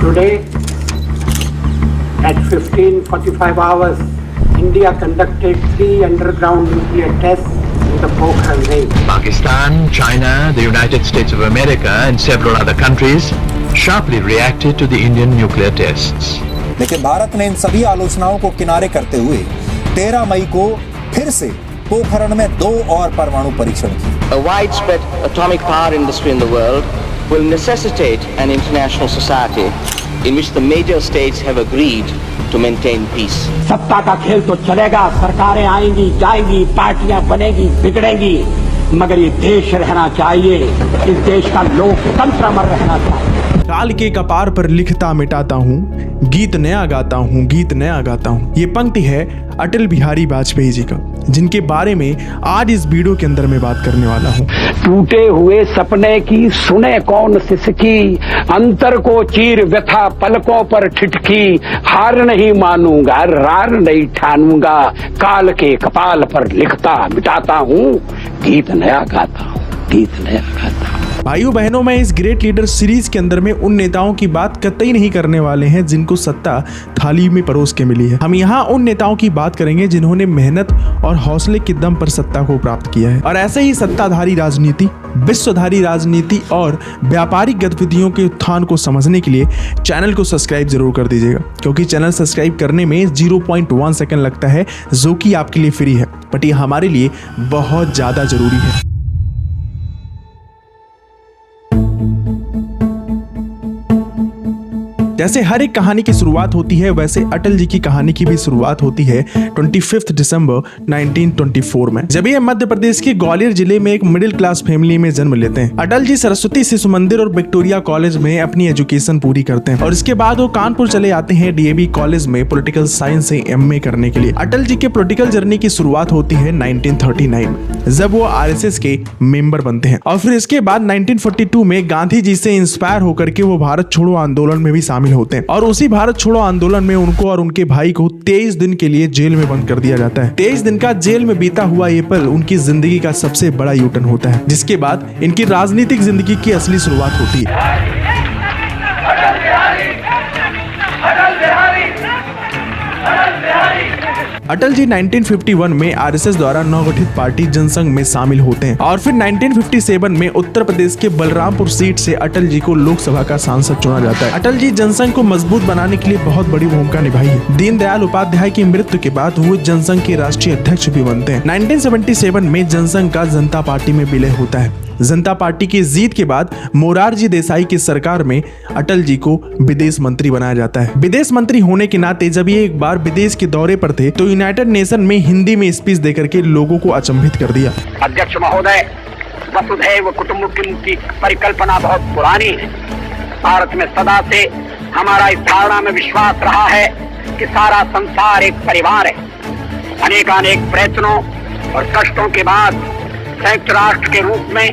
Today, at 15:45 hours, India conducted 3 underground nuclear tests in the Pokhran range. Pakistan, China, the United States of America and several other countries sharply reacted to the Indian nuclear tests. लेकिन भारत ने इन सभी आलोचनाओं को किनारे करते हुए 13 मई को फिर से पोखरण में 2 और परमाणु परीक्षण किए। A widespread atomic power industry in the world will necessitate an international society in which the major states have agreed to maintain peace. सत्ता का खेल तो चलेगा, सरकारें आएंगी जाएंगी, पार्टियां बनेगी बिगड़ेंगी, मगर ये देश रहना चाहिए, इस देश का लोकतंत्र अमर रहना चाहिए। काल के कपार पर लिखता मिटाता हूँ, गीत नया गाता हूँ, गीत नया गाता हूँ। ये पंक्ति है अटल बिहारी वाजपेयी जी का, जिनके बारे में आज इस वीडियो के अंदर मैं बात करने वाला हूँ। टूटे हुए सपने की सुने कौन सिसकी, अंतर को चीर व्यथा पलकों पर ठिठकी, हार नहीं मानूंगा रार नहीं ठानूंगा, काल के कपाल पर लिखता मिटाता हूँ, गीत नया गाता हूँ, गीत नया गाता हूँ। भाइयों बहनों, मैं इस ग्रेट लीडर सीरीज के अंदर में उन नेताओं की बात कतई नहीं करने वाले हैं जिनको सत्ता थाली में परोस के मिली है। हम यहाँ उन नेताओं की बात करेंगे जिन्होंने मेहनत और हौसले के दम पर सत्ता को प्राप्त किया है। और ऐसे ही सत्ताधारी राजनीति, विश्वधारी राजनीति और व्यापारिक गतिविधियों के उत्थान को समझने के लिए चैनल को सब्सक्राइब जरूर कर दीजिएगा, क्योंकि चैनल सब्सक्राइब करने में 0.1 सेकंड लगता है, जो कि आपके लिए फ्री है, बट ये हमारे लिए बहुत ज्यादा जरूरी है। जैसे हर एक कहानी की शुरुआत होती है, वैसे अटल जी की कहानी की भी शुरुआत होती है 25 दिसंबर 1924 में, जब ये मध्य प्रदेश के ग्वालियर जिले में एक मिडिल क्लास फैमिली में जन्म लेते हैं। अटल जी सरस्वती शिशु मंदिर और विक्टोरिया कॉलेज में अपनी एजुकेशन पूरी करते हैं और इसके बाद वो कानपुर चले आते हैं डीएवी कॉलेज में पॉलिटिकल साइंस से एमए करने के लिए। अटल जी के पॉलिटिकल जर्नी की शुरुआत होती है 1939 में, जब वो आरएसएस के मेंबर बनते हैं और फिर इसके बाद 1942 में गांधी जी से इंस्पायर होकर के वो भारत छोड़ो आंदोलन में भी शामिल होते हैं और उसी भारत छोड़ो आंदोलन में उनको और उनके भाई को 23 दिन के लिए जेल में बंद कर दिया जाता है। 23 दिन का जेल में बीता हुआ ये पल उनकी जिंदगी का सबसे बड़ा यूटर्न होता है, जिसके बाद इनकी राजनीतिक जिंदगी की असली शुरुआत होती है। अटल जी 1951 में आरएसएस द्वारा नवगठित पार्टी जनसंघ में शामिल होते हैं और फिर 1957 में उत्तर प्रदेश के बलरामपुर सीट से अटल जी को लोकसभा का सांसद चुना जाता है। अटल जी जनसंघ को मजबूत बनाने के लिए बहुत बड़ी भूमिका निभाई है। दीनदयाल उपाध्याय की मृत्यु के बाद वो जनसंघ के राष्ट्रीय अध्यक्ष भी बनते हैं। 1977 में जनसंघ का जनता पार्टी में विलय होता है। जनता पार्टी की जीत के बाद मोरारजी देसाई की सरकार में अटल जी को विदेश मंत्री बनाया जाता है। विदेश मंत्री होने के नाते जब ये एक बार विदेश के दौरे पर थे तो यूनाइटेड नेशन में हिंदी में स्पीच देकर के लोगों को अचंभित कर दिया। अध्यक्ष महोदय, वसुधैव कुटुंबकम की परिकल्पना बहुत पुरानी है। भारत में सदा से हमारा इस धारणा में विश्वास रहा है कि सारा संसार एक परिवार है। अनेकानेक प्रयत्नों और कष्टों के बाद संयुक्त राष्ट्र के रूप में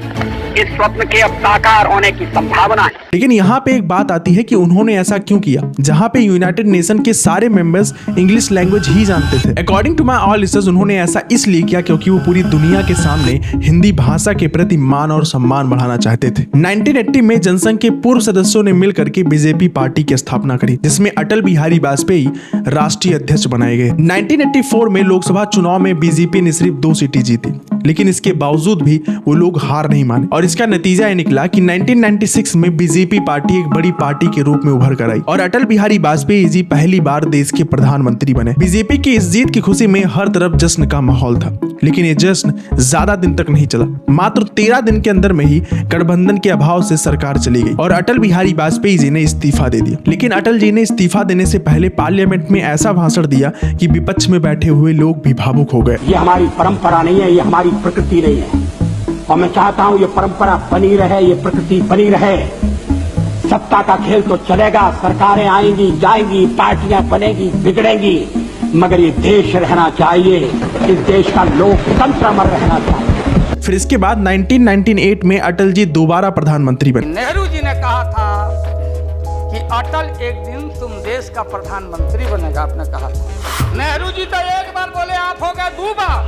इस स्वप्न के अब साकार होने की संभावना है। लेकिन यहाँ पे एक बात आती है कि उन्होंने ऐसा क्यों किया, जहाँ पे यूनाइटेड नेशन के सारे मेंबर्स इंग्लिश लैंग्वेज ही जानते थे। According to my all research उन्होंने ऐसा इसलिए किया क्योंकि वो पूरी दुनिया के सामने हिंदी भाषा के प्रति मान और सम्मान बढ़ाना चाहते थे। 1980 में जनसंघ के पूर्व सदस्यों ने मिलकर के बीजेपी पार्टी की स्थापना करी, जिसमें अटल बिहारी वाजपेयी राष्ट्रीय अध्यक्ष बनाए गए। 1984 में लोकसभा चुनाव में बीजेपी ने सिर्फ 2 सीटें जीती, लेकिन इसके बावजूद भी वो लोग हार नहीं माने और इसका नतीजा ये निकला कि 1996 में बीजेपी पार्टी एक बड़ी पार्टी के रूप में उभर कर आई और अटल बिहारी वाजपेयी जी पहली बार देश के प्रधानमंत्री बने। बीजेपी की इस जीत की खुशी में हर तरफ जश्न का माहौल था, लेकिन ये जश्न ज्यादा दिन तक नहीं चला। मात्र 13 दिन के अंदर में ही गठबंधन के अभाव से सरकार चली गई और अटल बिहारी वाजपेयी जी ने इस्तीफा दे दिया। लेकिन अटल जी ने इस्तीफा देने से पहले पार्लियामेंट में ऐसा भाषण दिया कि विपक्ष में बैठे हुए लोग भी भावुक हो गए। ये हमारी परंपरा नहीं है, ये हमारी प्रकृति नहीं है और मैं चाहता हूं ये परंपरा बनी रहे, ये प्रकृति बनी रहे। सत्ता का खेल तो चलेगा, सरकारें आएंगी जाएंगी, पार्टियां बनेगी बिगड़ेंगी, मगर ये देश रहना चाहिए, इस देश का लोकतंत्र अमर रहना चाहिए। फिर इसके बाद 1998 में अटल जी दोबारा प्रधानमंत्री बने। नेहरू जी ने कहा था कि अटल एक दिन तुम देश का प्रधानमंत्री बनेगा, आपने कहा। नेहरू जी तो एक बार बोले, आप हो गए 2 बार।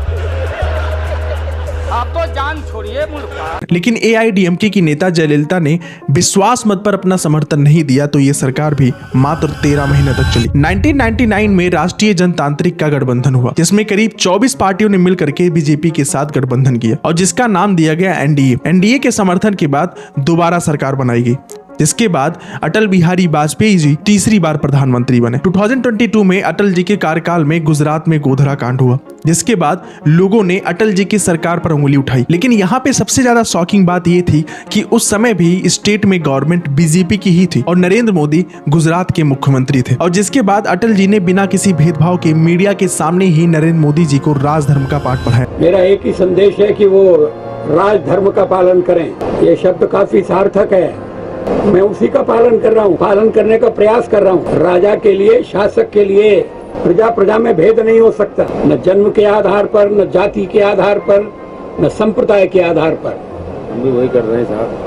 आप तो जान छोड़िए मुल्क का। लेकिन एआईडीएमके की नेता जयललिता ने विश्वास मत पर अपना समर्थन नहीं दिया तो ये सरकार भी मात्र 13 महीने तक चली। 1999 में राष्ट्रीय जनतांत्रिक का गठबंधन हुआ, जिसमें करीब 24 पार्टियों ने मिलकर के बीजेपी के साथ गठबंधन किया और जिसका नाम दिया गया एनडीए। एनडीए के समर्थन के बाद दोबारा सरकार बनाई गई, जिसके बाद अटल बिहारी वाजपेयी जी तीसरी बार प्रधानमंत्री बने। 2022 में अटल जी के कार्यकाल में गुजरात में गोधरा कांड हुआ, जिसके बाद लोगों ने अटल जी की सरकार पर उंगली उठाई। लेकिन यहाँ पे सबसे ज्यादा शॉकिंग बात ये थी कि उस समय भी स्टेट में गवर्नमेंट बीजेपी की ही थी और नरेंद्र मोदी गुजरात के मुख्यमंत्री थे। और जिसके बाद अटल जी ने बिना किसी भेदभाव के मीडिया के सामने ही नरेंद्र मोदी जी को राजधर्म का पाठ पढ़ाया। मेरा एक ही संदेश है कि वो राजधर्म का पालन करें। ये शब्द काफी सार्थक है, मैं उसी का पालन कर रहा हूँ, पालन करने का प्रयास कर रहा हूँ। राजा के लिए, शासक के लिए प्रजा प्रजा में भेद नहीं हो सकता, न जन्म के आधार पर, न जाति के आधार पर, न संप्रदाय के आधार पर। हम भी वही कर रहे हैं साहब,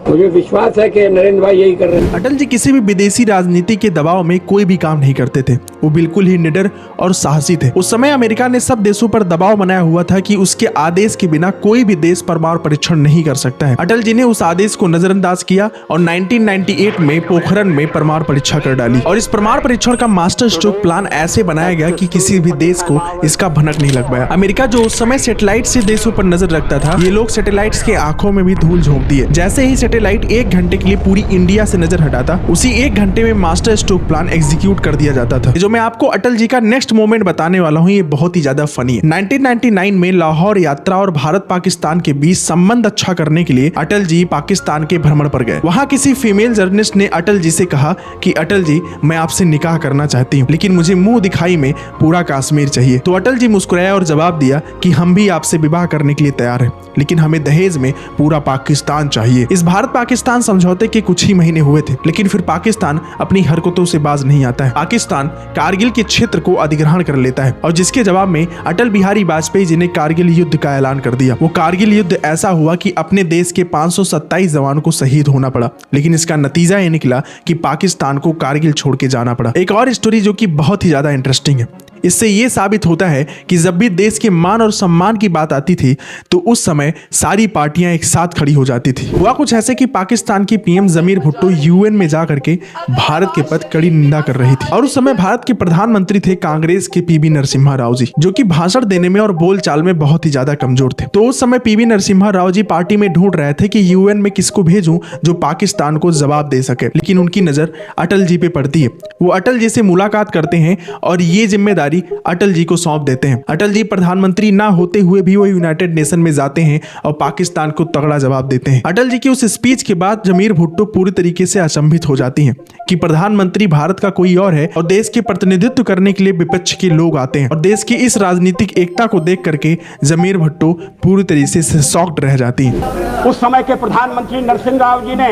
मुझे विश्वास है कि नरेंद्र भाई यही कर रहे हैं। अटल जी किसी भी विदेशी राजनीति के दबाव में कोई भी काम नहीं करते थे, वो बिल्कुल ही निडर और साहसी थे। उस समय अमेरिका ने सब देशों पर दबाव बनाया हुआ था कि उसके आदेश के बिना कोई भी देश परमाणु परीक्षण नहीं कर सकता है। अटल जी ने उस आदेश को नजरअंदाज किया और 1998 में पोखरण में परमाणु परीक्षा कर डाली और इस परमाणु परीक्षण का मास्टर स्ट्रोक प्लान ऐसे बनाया गया कि किसी भी देश को इसका भनक नहीं लग पाया। अमेरिका जो उस समय सैटेलाइट से देशों पर नजर रखता था, ये लोग सैटेलाइट्स के आंखों में भी धूल झोंक दिए। जैसे ही सैटेलाइट 1 घंटे के लिए पूरी इंडिया से नजर हटाता, उसी 1 घंटे में मास्टर स्ट्रोक प्लान एग्जीक्यूट कर दिया जाता था। जो मैं आपको अटल जी का नेक्स्ट मोमेंट बताने वाला हूँ, ये बहुत ही ज्यादा फनी है। 1999 में लाहौर यात्रा और भारत पाकिस्तान के बीच संबंध अच्छा करने के लिए अटल जी पाकिस्तान के भ्रमण पर गए। वहाँ किसी फीमेल जर्नलिस्ट ने अटल जी से कहा कि अटल जी, मैं आपसे निकाह करना चाहती हूँ, लेकिन मुझे मुंह दिखाई में पूरा कश्मीर चाहिए। तो अटल जी मुस्कुराया और जवाब दिया कि हम भी आपसे विवाह करने के लिए तैयार हैं, लेकिन हमें दहेज में पूरा पाकिस्तान चाहिए। इस भारत पाकिस्तान समझौते के कुछ ही महीने हुए थे, लेकिन फिर पाकिस्तान अपनी हरकतों से बाज नहीं आता है। पाकिस्तान कारगिल के क्षेत्र को अधिग्रहण कर लेता है और जिसके जवाब में अटल बिहारी वाजपेयी जी ने कारगिल युद्ध का ऐलान कर दिया। वो कारगिल युद्ध ऐसा हुआ कि अपने देश के 527 जवानों को शहीद होना पड़ा, लेकिन इसका नतीजा ये निकला कि पाकिस्तान को कारगिल छोड़ के जाना पड़ा। एक और स्टोरी जो कि बहुत ही ज्यादा इंटरेस्टिंग है, इससे ये साबित होता है कि जब भी देश के मान और सम्मान की बात आती थी तो उस समय सारी पार्टियां एक साथ खड़ी हो जाती थी। हुआ कुछ ऐसे कि पाकिस्तान की पीएम जमीर भुट्टो यूएन में जा करके भारत के प्रति कड़ी निंदा कर रही थी और उस समय भारत के प्रधानमंत्री थे कांग्रेस के पीवी नरसिम्हा राव जी, जो कि भाषण देने में और बोलचाल में बहुत ही ज्यादा कमजोर थे। तो उस समय पीवी नरसिम्हा राव जी पार्टी में ढूंढ रहे थे कि यूएन में किसको भेजूं जो पाकिस्तान को जवाब दे सके, लेकिन उनकी नजर अटल जी पे पड़ती है। वो अटल जी से मुलाकात करते हैं और ये जिम्मेदारी अटल जी को सौंप देते हैं। अटल जी प्रधानमंत्री ना होते हुए भी वो यूनाइटेड नेशन में जाते हैं और पाकिस्तान को तगड़ा जवाब देते हैं। अटल जी की उस स्पीच के बाद जमीर भुट्टो पूरी तरीके से अचंभित हो जाती हैं कि प्रधानमंत्री भारत का कोई और है और देश के प्रतिनिधित्व करने के लिए विपक्ष के लोग आते हैं। और देश की इस राजनीतिक एकता को देख करके जमीर भुट्टो पूरी तरीके से शॉक्ड रह जाती हैं। उस समय के प्रधानमंत्री नरसिम्हा राव जी ने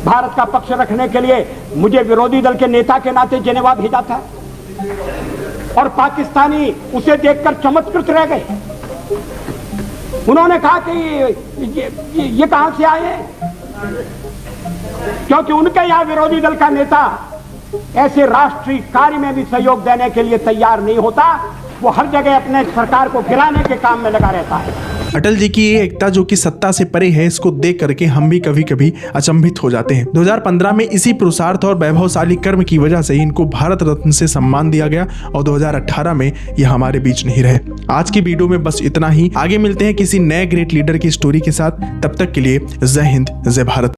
भारत का पक्ष रखने के लिए मुझे विरोधी दल के नेता के नाते जेनेवा भेजा था और पाकिस्तानी उसे देखकर चमत्कृत रह गए। उन्होंने कहा कि ये कहां से आए, क्योंकि उनके यहां विरोधी दल का नेता ऐसे राष्ट्रीय कार्य में भी सहयोग देने के लिए तैयार नहीं होता। वो हर जगह अपने सरकार को गिराने के काम में लगा रहता है। अटल जी की ये एकता जो कि सत्ता से परे है, इसको देख करके हम भी कभी कभी अचंभित हो जाते हैं। 2015 में इसी पुरुषार्थ और वैभवशाली कर्म की वजह से इनको भारत रत्न से सम्मान दिया गया और 2018 में ये हमारे बीच नहीं रहे। आज की वीडियो में बस इतना ही। आगे मिलते हैं किसी नए ग्रेट लीडर की स्टोरी के साथ। तब तक के लिए जय हिंद, जय भारत।